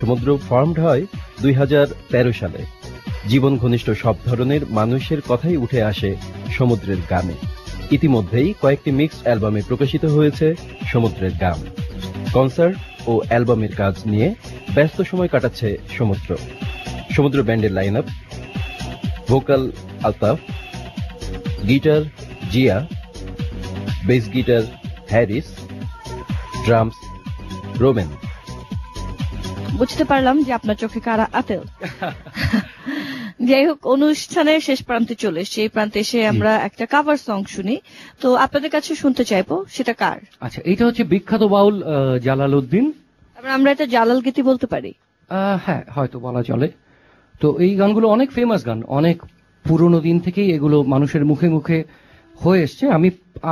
সমুদ্র ফর্মড হয় 2013 সালে। জীবন ঘনিষ্ঠ সব ধরনের মানুষের কথাই উঠে আসে সমুদ্রের গানে। ইতিমধ্যেই কয়েকটি মিক্সড অ্যালবামে প্রকাশিত হয়েছে সমুদ্রের গান। কনসার্ট ও অ্যালবামের কাজ নিয়ে ব্যস্ত সময় কাটাচ্ছে সমুদ্র। সমুদ্র ব্যান্ডের line up: vocal Altaf, guitar Zia, bass guitar Harris, drums Romain. বুঝতে পারলাম যে আপনার চোখে কারা আতেল। যাই হোক, অনুষ্ঠানের শেষ প্রান্তে চলে এসেছে। এই প্রান্তে এসে আমরা একটা কাভার সং শুনি, তো আপনাদের কাছে শুনতে চাইবো সেটা কার। আচ্ছা, এটা হচ্ছে বিখ্যাত বাউল জালালউদ্দিন। আমরা এটা জালাল গীতি বলতে পারি? হ্যাঁ, হয়তো বলা চলে। তো এই গানগুলো অনেক ফেমাস গান, অনেক পুরনো দিন থেকেই এগুলো মানুষের মুখে মুখে হয়ে এসছে।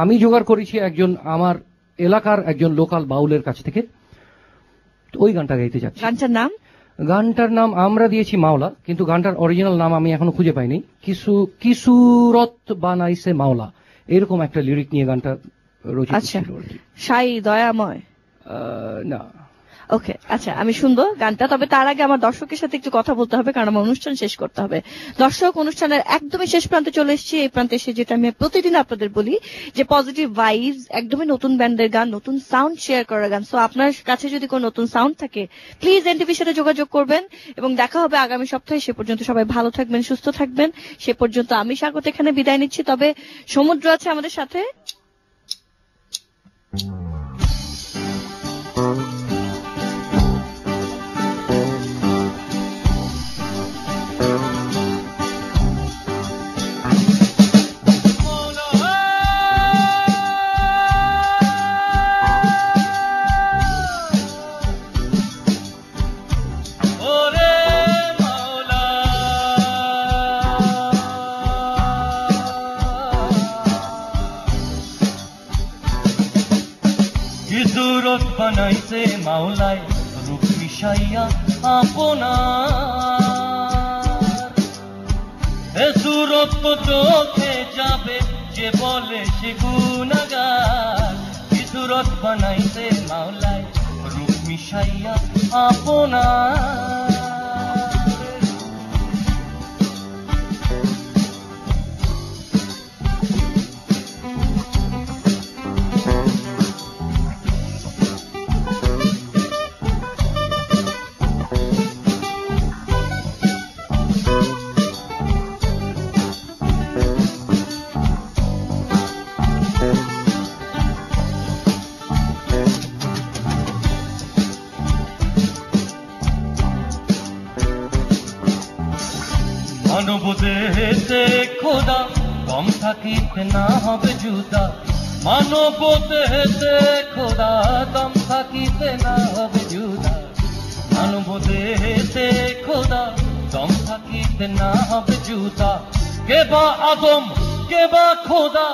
আমি জোগাড় করেছি একজন আমার এলাকার একজন লোকাল বাউলের কাছ থেকে, ওই গানটা গাইতে যাচ্ছি। গানটার নাম আমরা দিয়েছি মাওলা, কিন্তু গানটার অরিজিনাল নাম আমি এখনো খুঁজে পাইনি। কিসুরত বানাইছে মাওলা, এরকম একটা লিরিক নিয়ে গানটা রচিত ছিল। সাই দয়াময় না, ওকে, আচ্ছা, আমি শুনবো গানটা। তবে তার আগে আমার দর্শকের সাথে একটু কথা বলতে হবে, কারণ আমার অনুষ্ঠান শেষ করতে হবে। দর্শক, অনুষ্ঠানের একদমই শেষ প্রান্তে চলে এসেছি। এই প্রান্তে এসে যেটা আমি প্রতিদিন আপনাদের বলি যে পজিটিভ ভাইবস, একদমই নতুন ব্যান্ডের গান, নতুন সাউন্ড শেয়ার করার গান। সো আপনার কাছে যদি কোনো নতুন সাউন্ড থাকে, প্লিজ এনটিভির সাথে যোগাযোগ করবেন এবং দেখা হবে আগামী সপ্তাহে। সে পর্যন্ত সবাই ভালো থাকবেন, সুস্থ থাকবেন। সে পর্যন্ত আমি স্বাগত এখানে বিদায় নিচ্ছি। তবে সমুদ্র আছে আমাদের সাথে। বানাইছে মাওলায় রূপ মিশাইয়া আপনার, এ সুরত তো চোখে যাবে যে বলে সে গুনাহগার। কি সুরত বানাইছে মাওলায় রূপ মিশাইয়া আপনার। মানব দেহেতে খোদা কম থাকিতে না হবে জুদা। মানব দেহেতে খোদা কম থাকিতে না হবে জুদা। মানব দেহেতে খোদা কম থাকিতে না হবে জুদা। কে বা আদম, কে বা খোদা,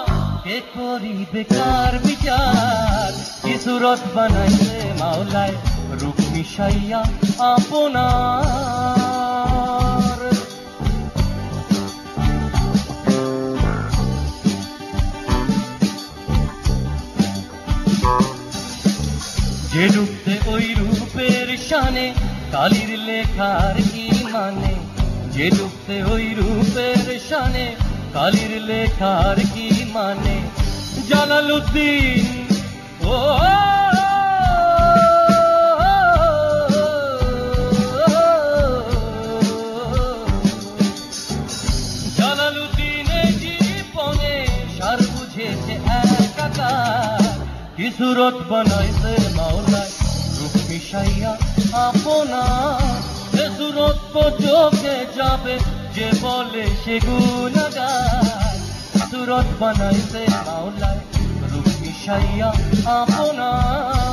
কে করিবে কার বিচার। কি সুরত বানাইছে মাওলায় রূপ মিশাইয়া আপনার। যে রূপে ওই রূপের শানে কালির লেখার কি মানে। যে রূপে ওই রূপের শানে কালির লেখার কি মানে। জালালউদ্দিন ও জালালউদ্দিনের জীবনে সার বুঝেছে একাকার। কি সুরত বানাইছে মাওলায় রূপ মিশাইয়া আপনার। এ সুরত তো চোখে যাবে যে বলে সে গুনাহগার। সুরত বানাইছে মাওলায় রূপ মিশাইয়া আপনার।